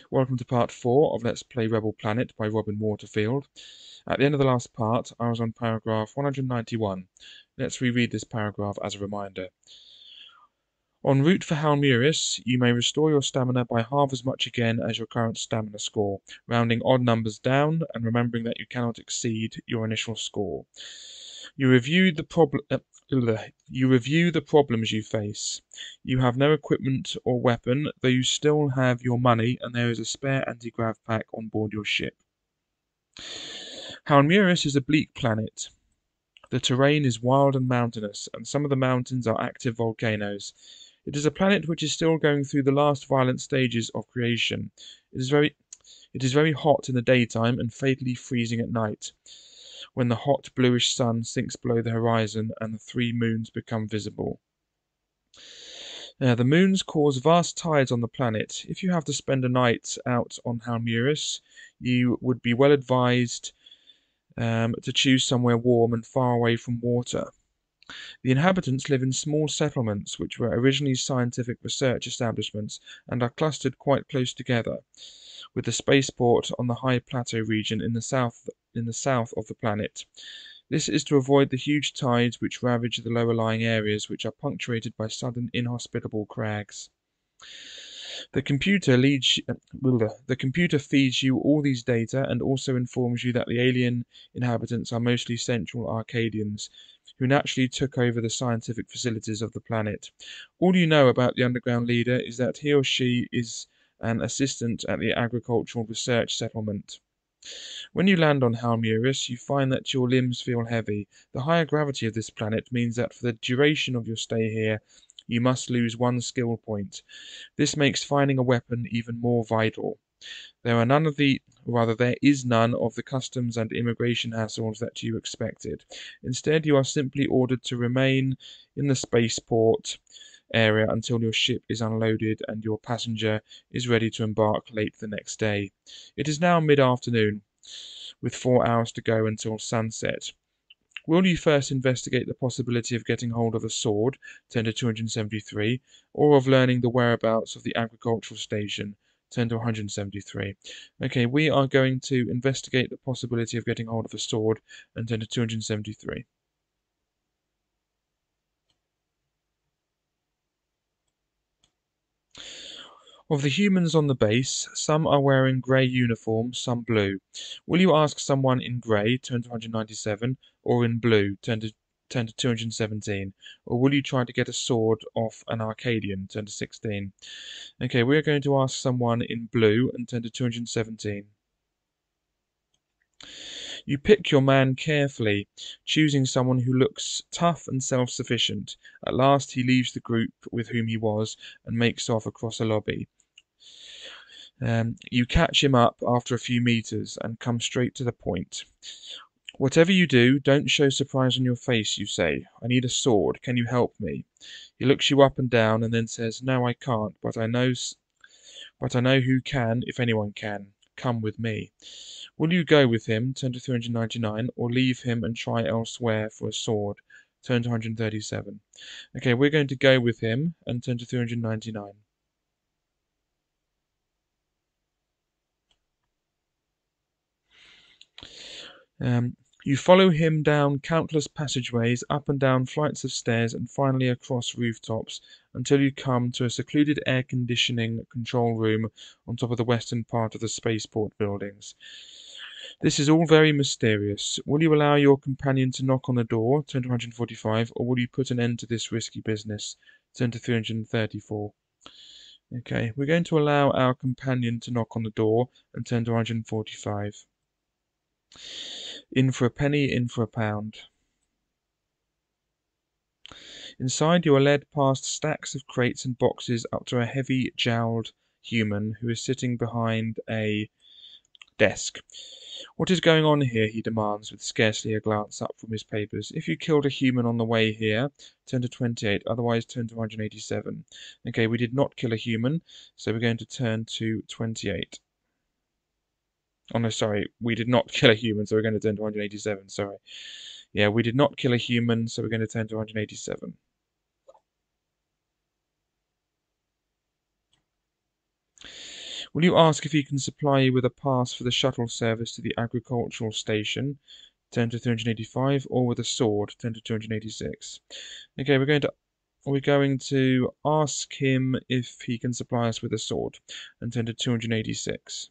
Welcome to part 4 of Let's Play Rebel Planet by Robin Waterfield. At the end of the last part, I was on paragraph 191. Let's reread this paragraph as a reminder. En route for Halmuris, you may restore your stamina by half as much again as your current stamina score, rounding odd numbers down and remembering that you cannot exceed your initial score. You review the problems you face. You have no equipment or weapon, though you still have your money, and there is a spare anti-grav pack on board your ship. Halmuris is a bleak planet. The terrain is wild and mountainous, and some of the mountains are active volcanoes. It is a planet which is still going through the last violent stages of creation. It is very hot in the daytime and fatally freezing at night, when the hot bluish sun sinks below the horizon and the 3 moons become visible. The moons cause vast tides on the planet. If you have to spend a night out on Halmuris, you would be well advised to choose somewhere warm and far away from water. The inhabitants live in small settlements which were originally scientific research establishments and are clustered quite close together, with the spaceport on the high plateau region in the south of the planet. This is to avoid the huge tides which ravage the lower-lying areas, which are punctuated by sudden inhospitable crags. The computer feeds you all these data and also informs you that the alien inhabitants are mostly Central Arcadians, who naturally took over the scientific facilities of the planet. All you know about the underground leader is that he or she is an assistant at the agricultural research settlement. When you land on Halmuris, you find that your limbs feel heavy. The higher gravity of this planet means that for the duration of your stay here, you must lose 1 skill point. This makes finding a weapon even more vital. There is none of the customs and immigration hassles that you expected. Instead, you are simply ordered to remain in the spaceport area until your ship is unloaded and your passenger is ready to embark late the next day. It is now mid-afternoon, with 4 hours to go until sunset. Will you first investigate the possibility of getting hold of a sword, 10 to 273, or of learning the whereabouts of the agricultural station, 10 to 173? Okay, we are going to investigate the possibility of getting hold of a sword, and 10 to 273. Of the humans on the base, some are wearing grey uniforms, some blue. Will you ask someone in grey, turn to 197, or in blue, turn to 217? Or will you try to get a sword off an Arcadian, turn to 16? Okay, we're going to ask someone in blue and turn to 217. You pick your man carefully, choosing someone who looks tough and self-sufficient. At last he leaves the group with whom he was and makes off across a lobby. You catch him up after a few meters and come straight to the point. Whatever you do, don't show surprise on your face, you say. I need a sword. Can you help me? He looks you up and down and then says, No, I can't, but I know who can, if anyone can. Come with me. Will you go with him, turn to 399, or leave him and try elsewhere for a sword, turn to 137? Okay, we're going to go with him and turn to 399. You follow him down countless passageways, up and down flights of stairs, and finally across rooftops, until you come to a secluded air conditioning control room on top of the western part of the spaceport buildings. This is all very mysterious. Will you allow your companion to knock on the door, turn to 145, or will you put an end to this risky business, turn to 334? Okay, we're going to allow our companion to knock on the door and turn to 145. In for a penny, in for a pound. Inside you are led past stacks of crates and boxes up to a heavy jowled human who is sitting behind a desk. What is going on here? He demands, with scarcely a glance up from his papers. If you killed a human on the way here, turn to 28, otherwise turn to 187. Okay, we did not kill a human, so we're going to turn to 28. Oh no, sorry, we did not kill a human, so we're going to turn to 187, sorry. Yeah, we did not kill a human, so we're going to turn to 187. Will you ask if he can supply you with a pass for the shuttle service to the agricultural station, 10 to 385, or with a sword, 10 to 286? Okay, we're going to ask him if he can supply us with a sword, and 10 to 286.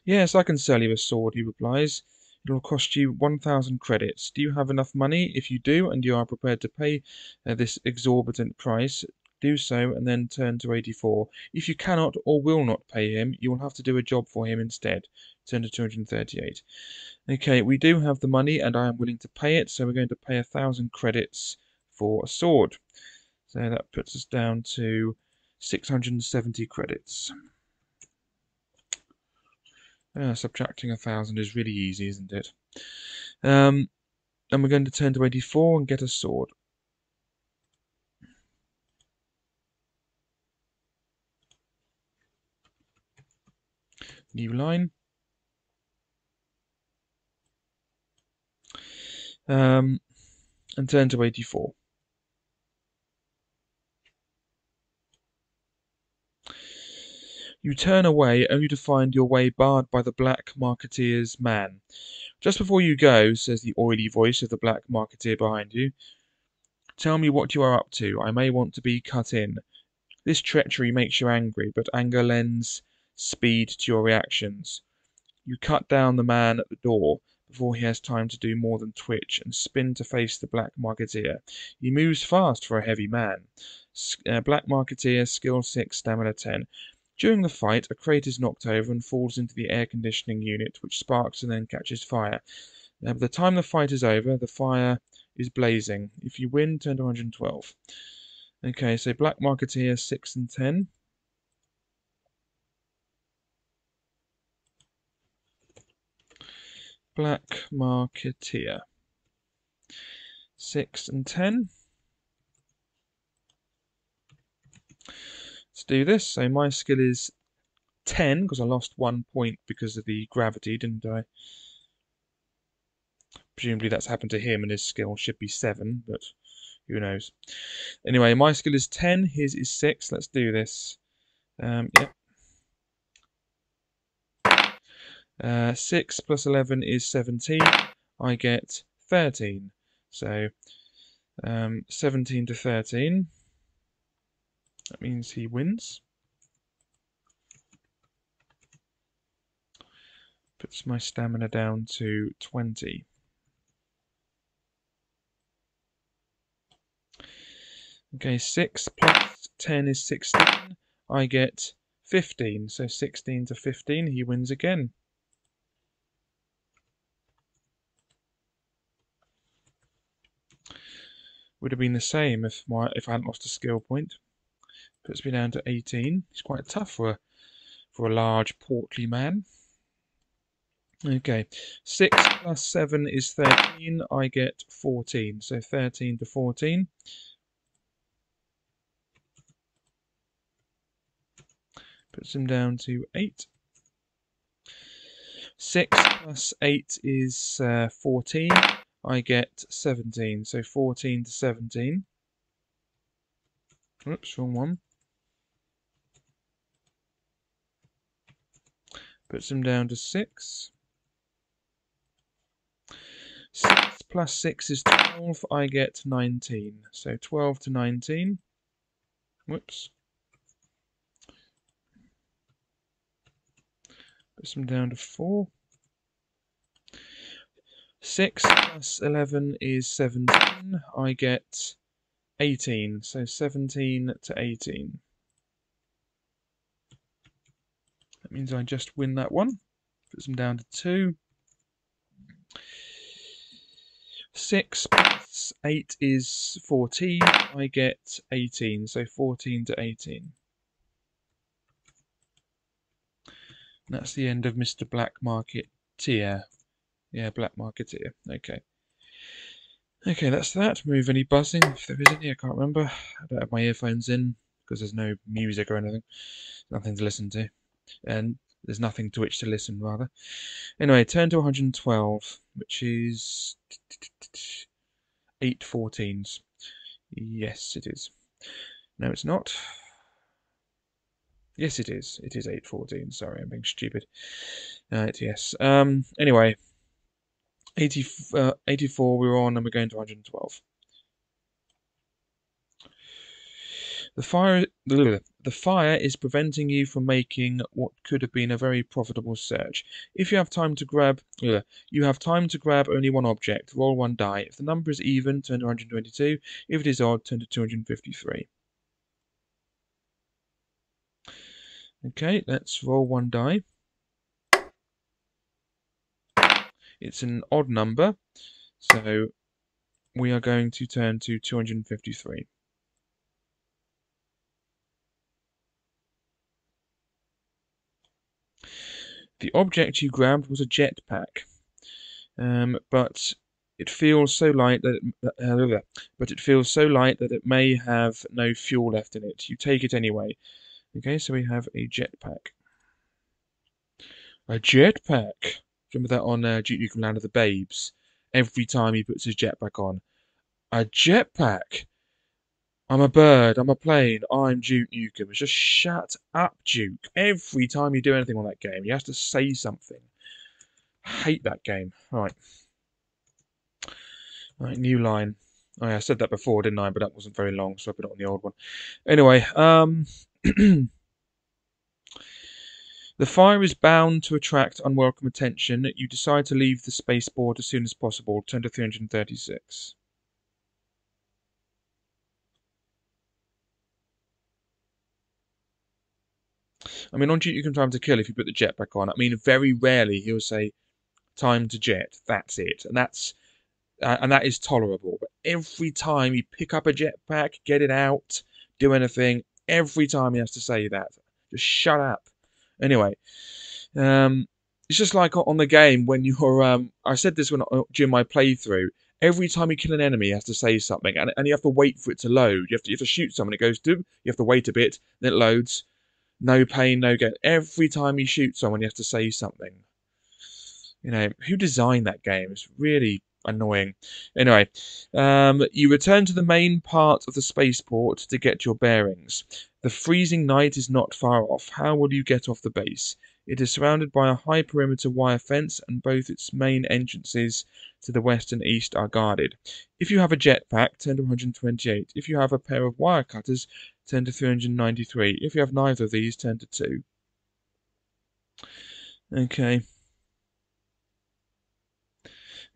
Yes, I can sell you a sword, he replies. It'll cost you 1,000 credits. Do you have enough money? If you do, and you are prepared to pay this exorbitant price, do so and then turn to 84. If you cannot or will not pay him, you will have to do a job for him instead. Turn to 238. Okay, we do have the money and I am willing to pay it, so we're going to pay 1,000 credits for a sword. So that puts us down to 670 credits. Subtracting 1,000 is really easy, isn't it? And we're going to turn to 84 and get a sword. New line. And turn to 84. You turn away only to find your way barred by the black marketeer's man. Just before you go, says the oily voice of the black marketeer behind you, tell me what you are up to. I may want to be cut in. This treachery makes you angry, but anger lends speed to your reactions. You cut down the man at the door before he has time to do more than twitch and spin to face the black marketeer. He moves fast for a heavy man. Black marketeer, skill 6, stamina 10. During the fight, a crate is knocked over and falls into the air conditioning unit, which sparks and then catches fire. By the time the fight is over, the fire is blazing. If you win, turn to 112. Okay, so Black Marketeer 6 and 10. Black Marketeer 6 and 10. Let's do this. So my skill is 10 because I lost 1 point because of the gravity, didn't I? Presumably that's happened to him and his skill should be 7, but who knows. Anyway, my skill is 10, his is 6. Let's do this. Yep. 6 plus 11 is 17. I get 13. So 17 to 13. That means he wins. Puts my stamina down to 20. Okay, 6 plus 10 is 16. I get 15. So 16 to 15, he wins again. Would have been the same if I hadn't lost a skill point. Puts me down to 18. It's quite tough for a large, portly man. Okay, 6 plus 7 is 13. I get 14. So 13 to 14. Puts him down to 8. 6 plus 8 is 14. I get 17. So 14 to 17. Oops, wrong one. Puts him down to 6. 6 plus 6 is 12. I get 19. So 12 to 19. Whoops. Puts him down to 4. 6 plus 11 is 17. I get 18. So 17 to 18. That means I just win that one. Puts him down to 2. 6 plus 8 is 14. I get 18. So 14 to 18. And that's the end of Mr. Black Marketeer. Yeah, Black Marketeer. Okay. Okay, that's that. Move any buzzing, if there is any, I can't remember. I don't have my earphones in because there's no music or anything. Nothing to listen to. And there's nothing to which to listen, rather. Anyway, turn to 112, which is 8 14s. Yes, it is. No, it's not. Yes, it is. It is 8 14. Sorry, I'm being stupid. Yes. Anyway, 84 we're on, and we're going to 112. The fire is preventing you from making what could have been a very profitable search. If you have time to grab, you have time to grab only one object. Roll one die. If the number is even, turn to 122. If it is odd, turn to 253. Okay, let's roll one die. It's an odd number, so we are going to turn to 253. The object you grabbed was a jetpack, but it feels so light that it may have no fuel left in it. You take it anyway. Okay, so we have a jetpack. A jetpack. Remember that on Duke Nukem Land of the Babes? Every time he puts his jetpack on. A jetpack. I'm a bird, I'm a plane, I'm Duke Nukem. It's just shut up, Duke. Every time you do anything on that game, you have to say something. I hate that game. Right. Right, new line. Oh, yeah, I said that before, didn't I? But that wasn't very long, so I put it on the old one. Anyway, the fire is bound to attract unwelcome attention. You decide to leave the spaceport as soon as possible. Turn to 336. I mean, on Duke Nukem Time to Kill, if you put the jetpack on, I mean, very rarely he'll say, time to jet. That's it. And that is tolerable. But every time you pick up a jetpack, get it out, do anything, every time he has to say that. Just shut up. Anyway, it's just like on the game when you're. I said this during my playthrough. Every time you kill an enemy, he has to say something, and you have to wait for it to load. You have to shoot someone. It goes, do. You have to wait a bit, then it loads. No pain, no gain. Every time you shoot someone, you have to say something. You know, who designed that game? It's really annoying. Anyway, you return to the main part of the spaceport to get your bearings. The freezing night is not far off. How will you get off the base? It is surrounded by a high perimeter wire fence, and both its main entrances to the west and east are guarded. If you have a jetpack, turn to 128. If you have a pair of wire cutters, turn to 393. If you have neither of these, turn to 2. Okay.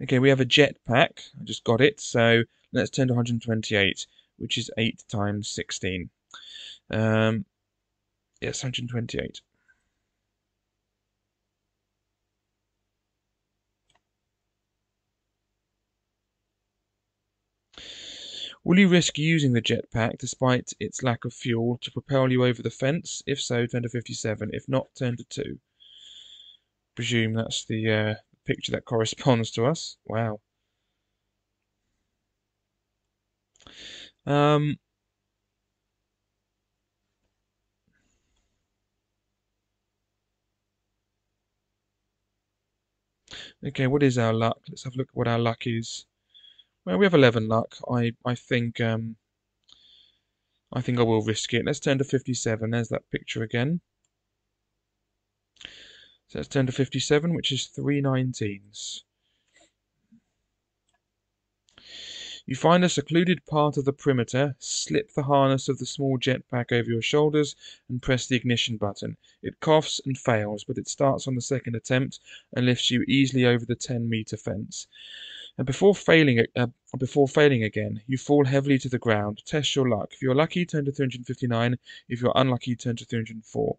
Okay, we have a jetpack. I just got it. So let's turn to 128, which is 8 times 16. Yes, 128. Will you risk using the jetpack despite its lack of fuel to propel you over the fence? If so, turn to 57. If not, turn to 2. Presume that's the picture that corresponds to us. Wow. Okay, what is our luck? Let's have a look at what our luck is. Well, we have 11 luck. I think I will risk it. Let's turn to 57. There's that picture again. So let's turn to 57, which is 3 19s. You find a secluded part of the perimeter, slip the harness of the small jetpack over your shoulders, and press the ignition button. It coughs and fails, but it starts on the second attempt and lifts you easily over the 10-meter fence. And before failing again, you fall heavily to the ground. Test your luck. If you're lucky, turn to 359. If you're unlucky, turn to 304.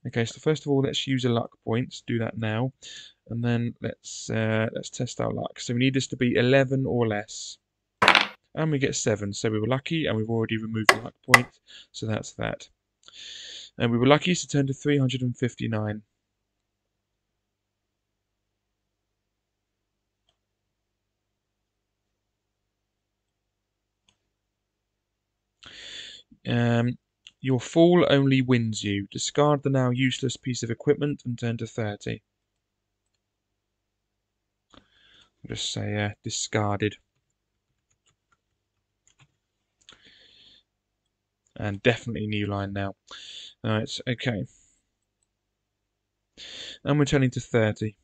Okay, so first of all, let's use a luck point. Do that now, and then let's test our luck. So we need this to be 11 or less, and we get 7. So we were lucky, and we've already removed the luck point. So that's that. And we were lucky, so turn to 359. Your fall only wins you. Discard the now useless piece of equipment and turn to 30. I'll just say discarded. And definitely new line now. Alright, okay. And we're turning to 30.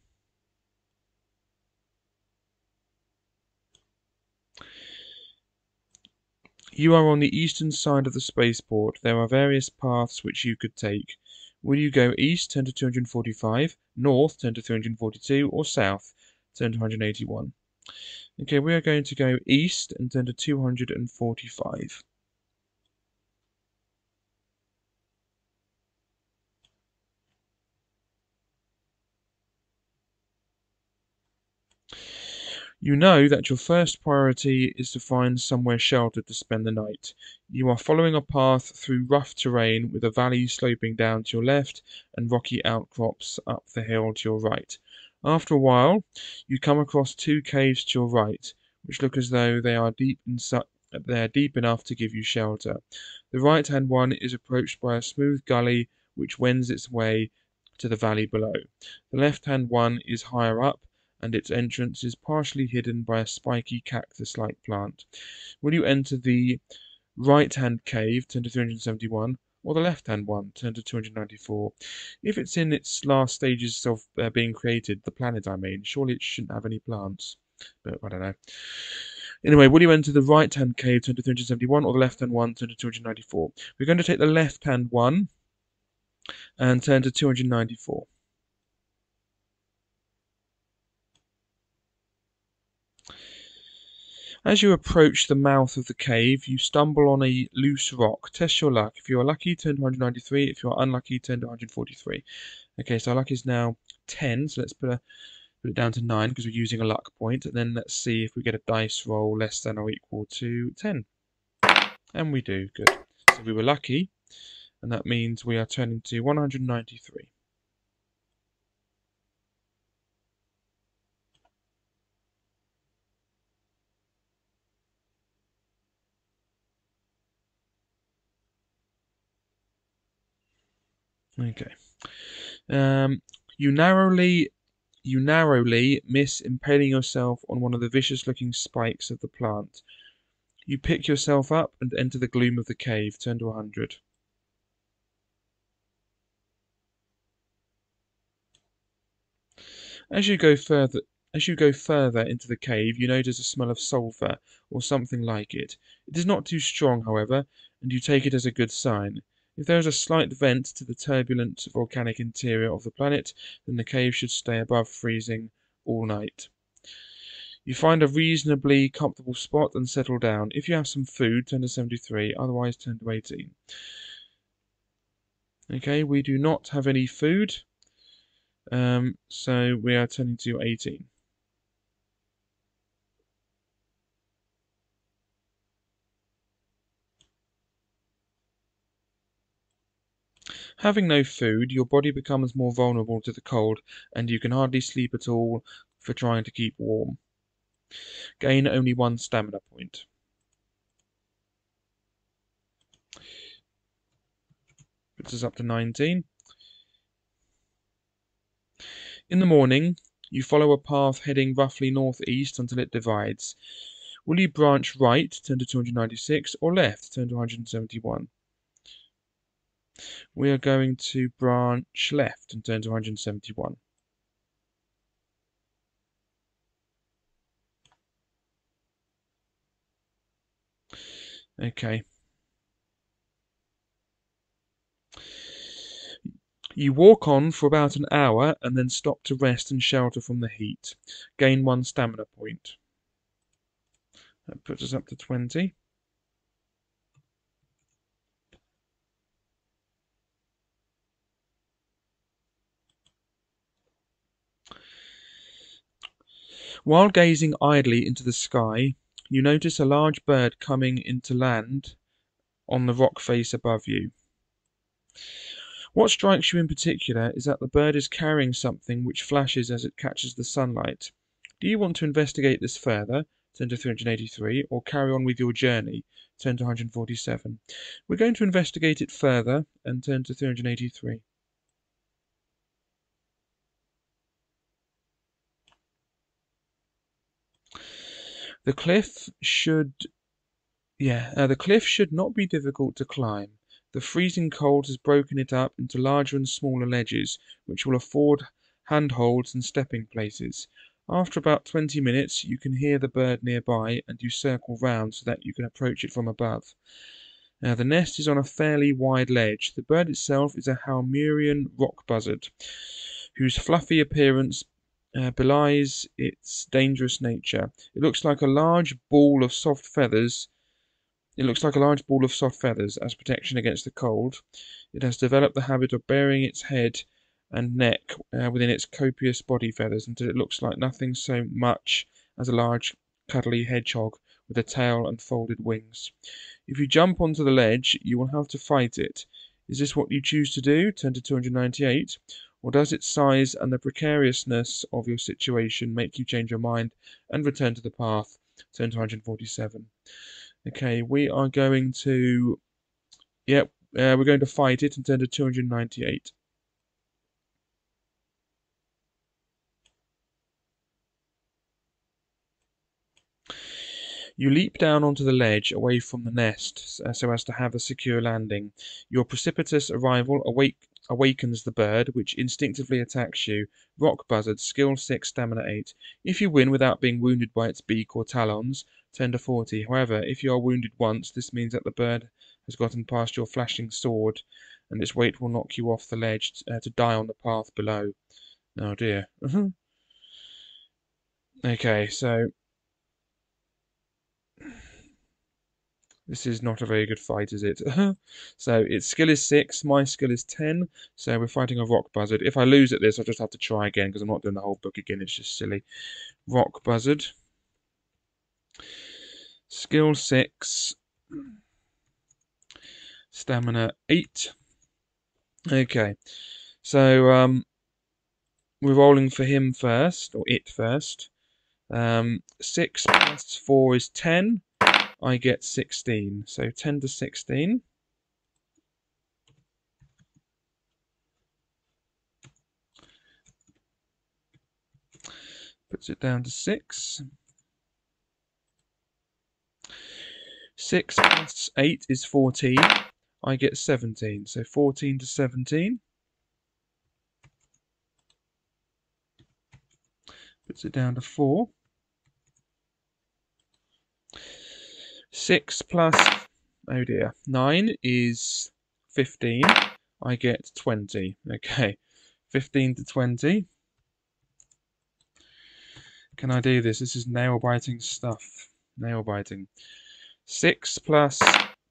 You are on the eastern side of the spaceport. There are various paths which you could take. Will you go east, turn to 245, north, turn to 342, or south, turn to 181? Okay, we are going to go east and turn to 245. You know that your first priority is to find somewhere sheltered to spend the night. You are following a path through rough terrain with a valley sloping down to your left and rocky outcrops up the hill to your right. After a while, you come across two caves to your right, which look as though they are deep enough to give you shelter. The right-hand one is approached by a smooth gully which wends its way to the valley below. The left-hand one is higher up, and its entrance is partially hidden by a spiky cactus-like plant. Will you enter the right-hand cave, turn to 371, or the left-hand one, turn to 294? If it's in its last stages of being created, the planet I mean, surely it shouldn't have any plants. But I don't know. Anyway, will you enter the right-hand cave, turn to 371, or the left-hand one, turn to 294? We're going to take the left-hand one and turn to 294. As you approach the mouth of the cave, you stumble on a loose rock. Test your luck. If you are lucky, turn to 193. If you are unlucky, turn to 143. Okay, so our luck is now 10, so let's put it down to 9 because we're using a luck point. And then let's see if we get a dice roll less than or equal to 10. And we do, good. So we were lucky, and that means we are turning to 193. Okay. You narrowly miss impaling yourself on one of the vicious-looking spikes of the plant. You pick yourself up and enter the gloom of the cave. Turn to 100. As you go further into the cave, you notice a smell of sulfur, or something like it. It is not too strong, however, and you take it as a good sign. If there is a slight vent to the turbulent volcanic interior of the planet, then the cave should stay above freezing all night. You find a reasonably comfortable spot and settle down. If you have some food, turn to 73, otherwise turn to 18. Okay, we do not have any food, so we are turning to 18. Having no food, your body becomes more vulnerable to the cold, and you can hardly sleep at all for trying to keep warm. Gain only 1 stamina point. Puts us up to 19. In the morning, you follow a path heading roughly northeast until it divides. Will you branch right, turn to 296, or left, turn to 171? We are going to branch left and turn to 171. Okay. You walk on for about an hour and then stop to rest and shelter from the heat. Gain 1 stamina point. That puts us up to 20. While gazing idly into the sky, you notice a large bird coming into land on the rock face above you. What strikes you in particular is that the bird is carrying something which flashes as it catches the sunlight. Do you want to investigate this further, turn to 383, or carry on with your journey, turn to 147? We're going to investigate it further and turn to 383. The cliff should Yeah, the cliff should not be difficult to climb. The freezing cold has broken it up into larger and smaller ledges, which will afford handholds and stepping places. After about 20 minutes, you can hear the bird nearby, and you circle round so that you can approach it from above. Now, the nest is on a fairly wide ledge. The bird itself is a Halmurian rock buzzard, whose fluffy appearance belies its dangerous nature. It looks like a large ball of soft feathers as protection against the cold. It has developed the habit of burying its head and neck within its copious body feathers until it looks like nothing so much as a large cuddly hedgehog with a tail and folded wings. If you jump onto the ledge, you will have to fight it. Is this what you choose to do? Turn to 298. Or does its size and the precariousness of your situation make you change your mind and return to the path? Turn to 147. Okay, we are going to, we're going to fight it and turn to 298. You leap down onto the ledge away from the nest so as to have a secure landing. Your precipitous arrival awakens the bird, which instinctively attacks you. Rock buzzard, skill 6, stamina 8. If you win without being wounded by its beak or talons, turn to 40. However, if you are wounded once, this means that the bird has gotten past your flashing sword, and its weight will knock you off the ledge to die on the path below. Oh dear. Okay, so this is not a very good fight, is it? So its skill is 6, my skill is 10, so we're fighting a rock buzzard. If I lose at this, I'll just have to try again, because I'm not doing the whole book again, it's just silly. Rock buzzard. Skill 6. Stamina 8. Okay, so we're rolling for him first, or it first. 6 plus 4 is 10. I get 16, so 10 to 16. Puts it down to 6. 6 plus 8 is 14. I get 17, so 14 to 17. Puts it down to 4. 6 plus, oh dear, 9 is 15. I get 20. Okay, 15 to 20. Can I do this? This is nail-biting stuff. Nail-biting. 6 plus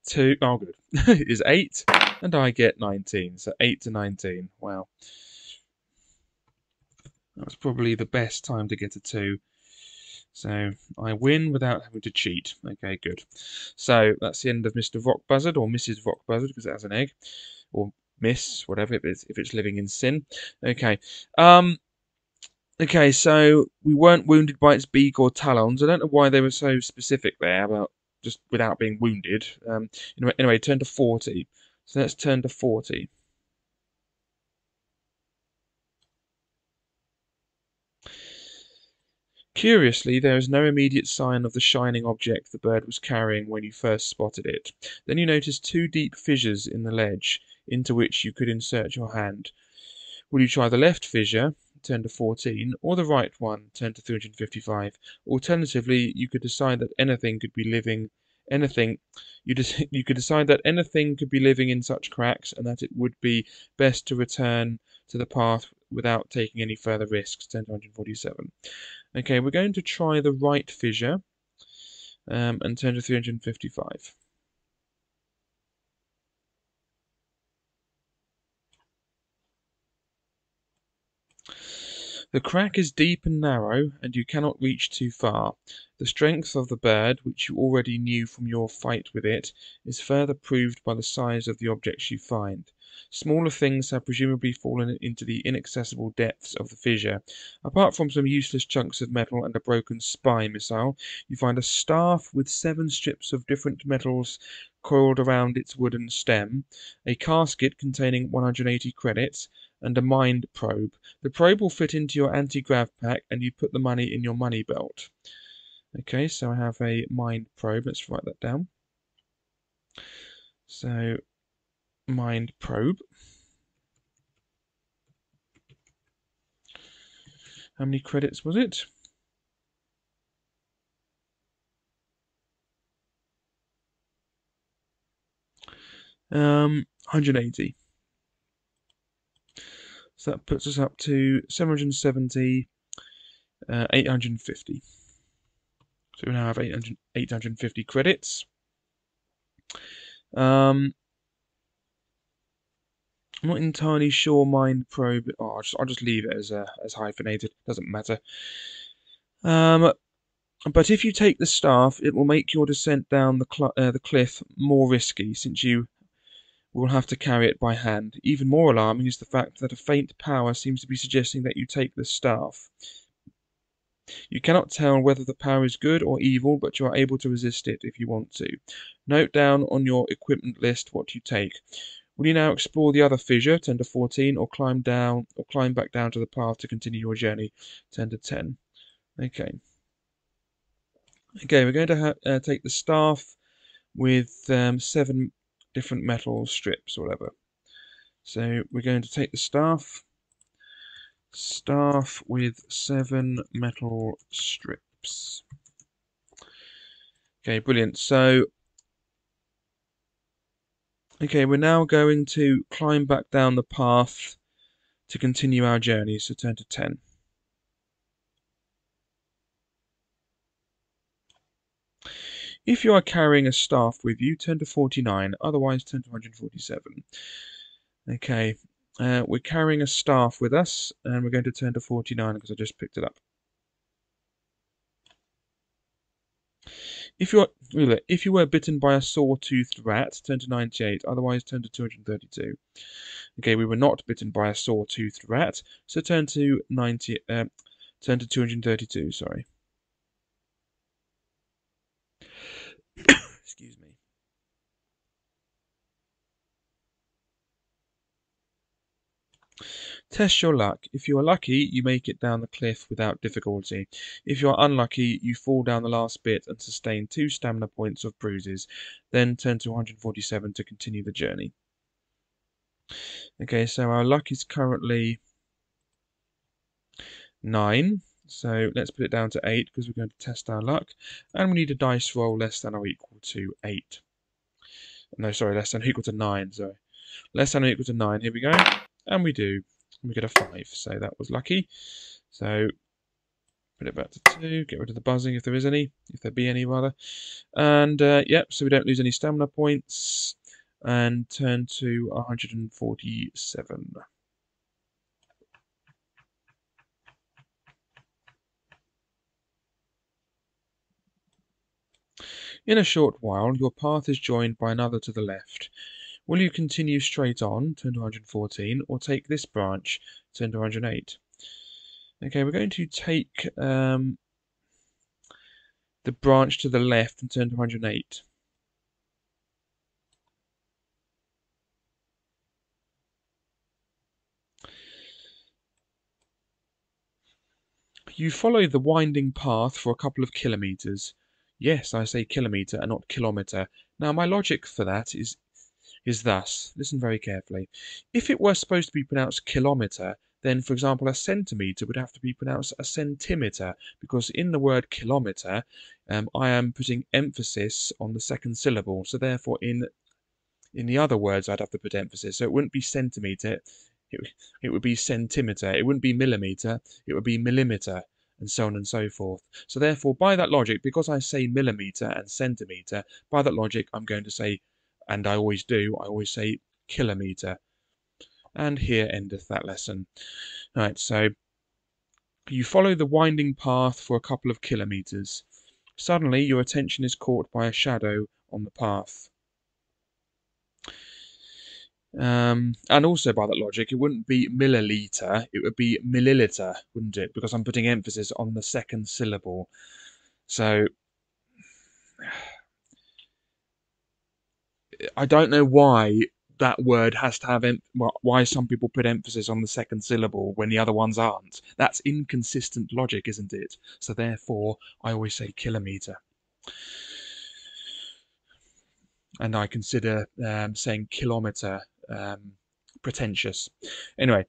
2, oh good, is 8, and I get 19. So 8 to 19. Wow. That was probably the best time to get a 2. So I win without having to cheat. Okay, good. So that's the end of Mr. Rock Buzzard, or Mrs. Rock Buzzard, because it has an egg. Or Miss, whatever, if it's living in sin. Okay. Okay, so we weren't wounded by its beak or talons. I don't know why they were so specific there about just without being wounded. Anyway, turn to 40. So let's turn to 40. Curiously, there is no immediate sign of the shining object the bird was carrying when you first spotted it. Then you notice 2 deep fissures in the ledge, into which you could insert your hand. Will you try the left fissure, turn to 14, or the right one, turn to 355? Alternatively, you could decide that anything could be living you could decide that anything could be living in such cracks, and that it would be best to return to the path without taking any further risks. 147. Okay, we're going to try the right fissure and turn to 355. The crack is deep and narrow, and you cannot reach too far. The strength of the bird, which you already knew from your fight with it, is further proved by the size of the objects you find. Smaller things have presumably fallen into the inaccessible depths of the fissure. Apart from some useless chunks of metal and a broken spy missile, you find a staff with 7 strips of different metals coiled around its wooden stem, a casket containing 180 credits, and a mind probe. The probe will fit into your anti-grav pack, and you put the money in your money belt. Okay, so I have a mind probe. Let's write that down. So, mind probe. How many credits was it? 180. So that puts us up to 770, 850. So we now have 850 credits. I'm not entirely sure mind probe. Oh, I'll just leave it as hyphenated. Doesn't matter. But if you take the staff, it will make your descent down the cliff more risky, since you will have to carry it by hand. Even more alarming is the fact that a faint power seems to be suggesting that you take the staff. You cannot tell whether the power is good or evil, but you are able to resist it if you want to. Note down on your equipment list what you take. Will you now explore the other fissure, 10 to 14, or climb back down to the path to continue your journey, 10 to 10? Okay. Okay, we're going to take the staff with 7 different metal strips or whatever. So we're going to take the staff with 7 metal strips. Okay, brilliant. So, okay, we're now going to climb back down the path to continue our journey. So turn to 10. If you are carrying a staff with you, turn to 49. Otherwise, turn to 147. Okay, we're carrying a staff with us, and we're going to turn to 49 because I just picked it up. If you were bitten by a saw-toothed rat, turn to 98. Otherwise, turn to 232. Okay, we were not bitten by a saw-toothed rat, so turn to 232. Sorry. Excuse me. Test your luck. If you are lucky, you make it down the cliff without difficulty. If you are unlucky, you fall down the last bit and sustain 2 stamina points of bruises. Then turn to 147 to continue the journey. Okay, so our luck is currently 9. So let's put it down to 8 because we're going to test our luck. And we need a dice roll less than or equal to 8. No, sorry, less than or equal to 9. Sorry. Less than or equal to 9. Here we go. And we do. We get a 5. So that was lucky. So put it back to 2. Get rid of the buzzing if there is any. If there be any, rather. And, yep, so we don't lose any stamina points. And turn to 147. In a short while, your path is joined by another to the left. Will you continue straight on, turn to 114, or take this branch, turn to 108? Okay, we're going to take the branch to the left and turn to 108. You follow the winding path for a couple of kilometers. Yes, I say kilometer and not kilometer. Now, my logic for that is thus. Listen very carefully. If it were supposed to be pronounced kilometer, then, for example, a centimeter would have to be pronounced a centimeter, because in the word kilometer, I am putting emphasis on the second syllable. So therefore, in the other words, I'd have to put emphasis. So it wouldn't be centimeter, it would be centimeter. It wouldn't be millimeter, it would be millimeter, and so on and so forth. So therefore, by that logic, because I say millimeter and centimeter, by that logic, I'm going to say, and I always do, I always say kilometer. And here endeth that lesson. All right, so you follow the winding path for a couple of kilometers. Suddenly, your attention is caught by a shadow on the path. And also by that logic, it wouldn't be milliliter, it would be milliliter, wouldn't it? Because I'm putting emphasis on the second syllable. So I don't know why that word has to have why some people put emphasis on the second syllable when the other ones aren't. That's inconsistent logic, isn't it? So therefore, I always say kilometer. and I consider saying kilometre pretentious. Anyway,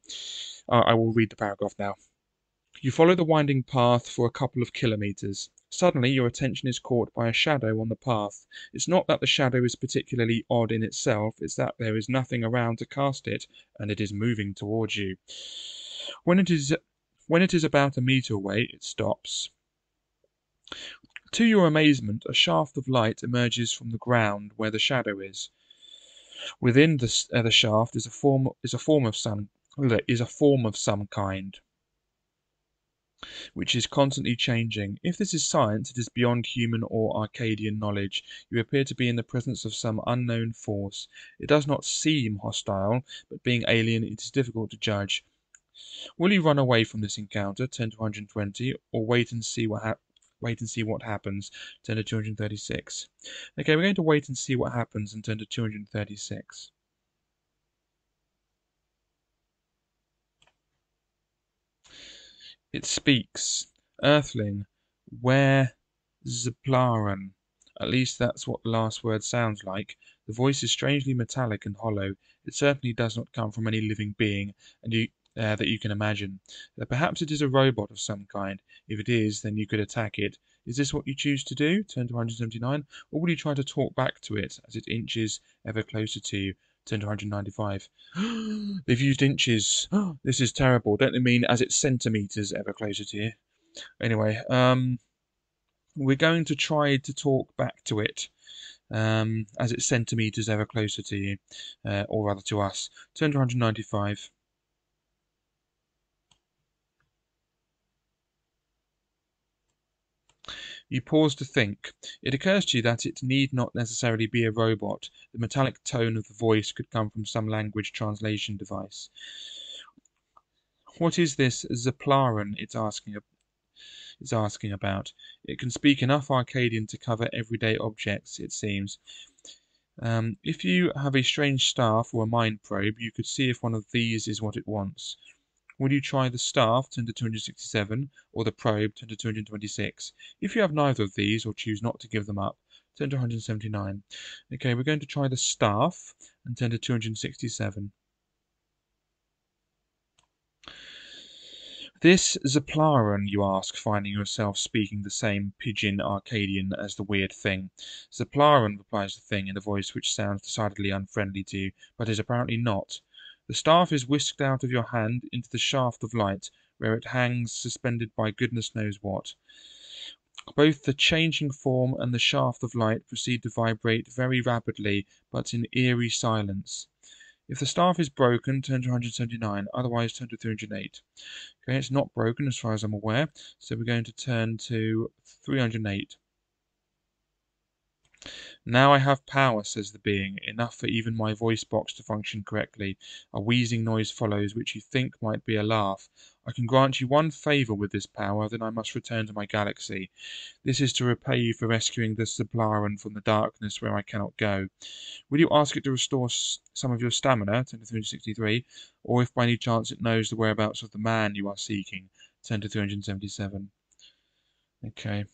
I will read the paragraph now. You follow the winding path for a couple of kilometres. Suddenly your attention is caught by a shadow on the path. It's not that the shadow is particularly odd in itself, it's that there is nothing around to cast it, and it is moving towards you. When it is about a metre away, it stops. To your amazement, a shaft of light emerges from the ground where the shadow is. Within the shaft is a form of some kind, which is constantly changing. If this is science, it is beyond human or Arcadian knowledge. You appear to be in the presence of some unknown force. It does not seem hostile, but being alien, it is difficult to judge. Will you run away from this encounter, 10 to 120, or wait and see what happens, 10 to 236? Okay, we're going to wait and see what happens and 10 to 236. It speaks. Earthling, where Zplaren? At least that's what the last word sounds like. The voice is strangely metallic and hollow. It certainly does not come from any living being, and that you can imagine. Perhaps it is a robot of some kind. If it is, then you could attack it. Is this what you choose to do? Turn to 179. Or will you try to talk back to it as it inches ever closer to you? Turn to 195. They've used inches. This is terrible. Don't they mean as it's centimetres ever closer to you? Anyway, we're going to try to talk back to it as it's centimetres ever closer to you, or rather to us. Turn to 195. You pause to think. It occurs to you that it need not necessarily be a robot. The metallic tone of the voice could come from some language translation device. What is this Zaplaran it's asking about? It can speak enough Arcadian to cover everyday objects, it seems. If you have a strange staff or a mind probe, you could see if one of these is what it wants. Will you try the staff, turn to 267, or the probe, turn to 226? If you have neither of these, or choose not to give them up, turn to 179. Okay, we're going to try the staff, and turn to 267. This Zaplaran, you ask, finding yourself speaking the same pidgin Arcadian as the weird thing. Zaplaran, replies the thing in a voice which sounds decidedly unfriendly to you, but is apparently not. The staff is whisked out of your hand into the shaft of light, where it hangs suspended by goodness knows what. Both the changing form and the shaft of light proceed to vibrate very rapidly, but in eerie silence. If the staff is broken, turn to 179, otherwise turn to 308. Okay, it's not broken as far as I'm aware, so we're going to turn to 308. Now I have power, says the being, enough for even my voice box to function correctly. A wheezing noise follows, which you think might be a laugh. I can grant you one favour with this power, then I must return to my galaxy. This is to repay you for rescuing the Sublaran from the darkness where I cannot go. Will you ask it to restore some of your stamina, 10 to 363, or if by any chance it knows the whereabouts of the man you are seeking, 10 to 377? Okay.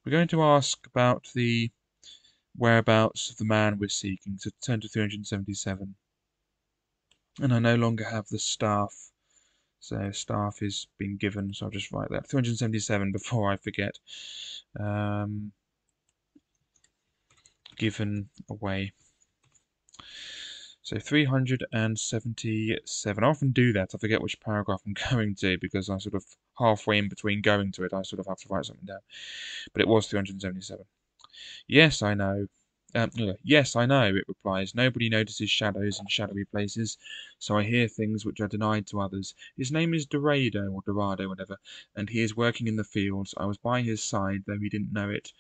We're going to ask about the whereabouts of the man we're seeking, so 10 to 377. And I no longer have the staff, so staff is being given, so I'll just write that. 377 before I forget. Given away. So 377. I often do that. I forget which paragraph I'm going to because I sort of halfway in between going to it, I sort of have to write something down. But it was 377. Yes, I know. Yes, I know, it replies. Nobody notices shadows in shadowy places, so I hear things which are denied to others. His name is Dorado, or Dorado, whatever, and he is working in the fields. I was by his side, though he didn't know it.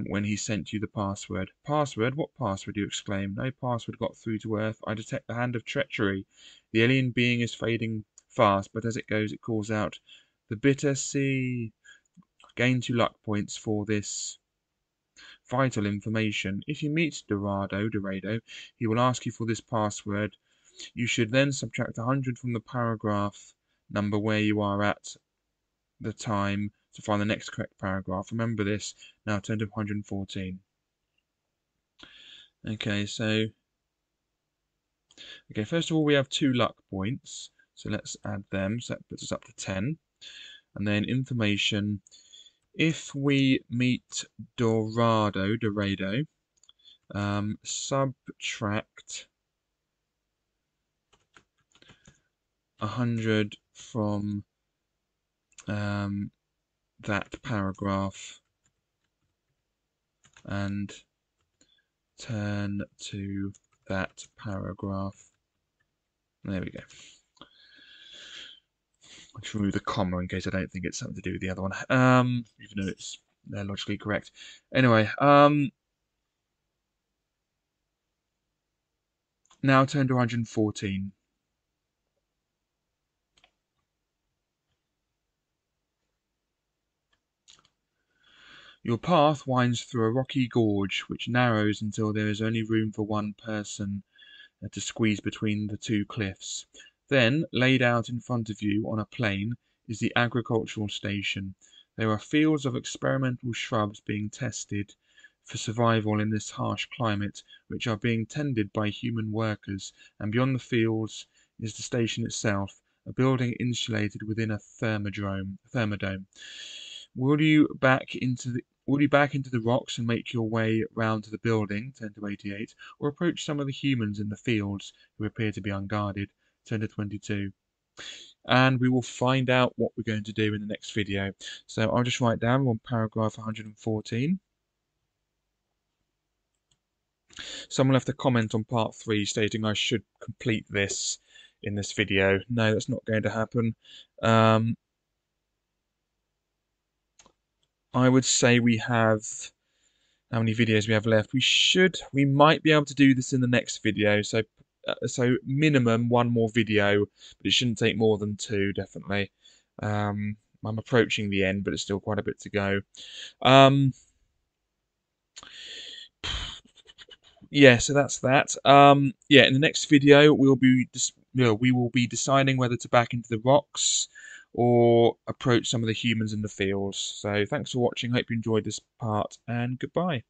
When he sent you the password. Password? What password? You exclaim. No password got through to Earth. I detect the hand of treachery. The alien being is fading fast, but as it goes, it calls out, "The bitter sea." Gain 2 luck points for this vital information. If you meet Dorado, he will ask you for this password. You should then subtract 100 from the paragraph number where you are at the time to find the next correct paragraph. Remember this. Now turn to 114. Okay, so first of all we have 2 luck points, so let's add them. So that puts us up to 10. And then information. If we meet Dorado, subtract 100 from that paragraph and turn to that paragraph. There we go. I'll just remove the comma in case I don't think it's something to do with the other one, even though they're logically correct. Anyway, now turn to 114. Your path winds through a rocky gorge which narrows until there is only room for one person to squeeze between the 2 cliffs. Then, laid out in front of you on a plain, is the agricultural station. There are fields of experimental shrubs being tested for survival in this harsh climate, which are being tended by human workers, and beyond the fields is the station itself, a building insulated within a thermodome. Will you back into the rocks and make your way round to the building, 10 to 88, or approach some of the humans in the fields who appear to be unguarded, 10 to 22? And we will find out what we're going to do in the next video. So I'll just write down on paragraph 114. Someone left a comment on part 3 stating I should complete this in this video. No, that's not going to happen. I would say we have, how many videos we have left? We might be able to do this in the next video. So minimum 1 more video, but it shouldn't take more than 2, definitely. I'm approaching the end, but it's still quite a bit to go. Yeah, so that's that. Yeah, in the next video we will be deciding whether to back into the rocks or approach some of the humans in the fields. So thanks for watching. Hope you enjoyed this part, and goodbye.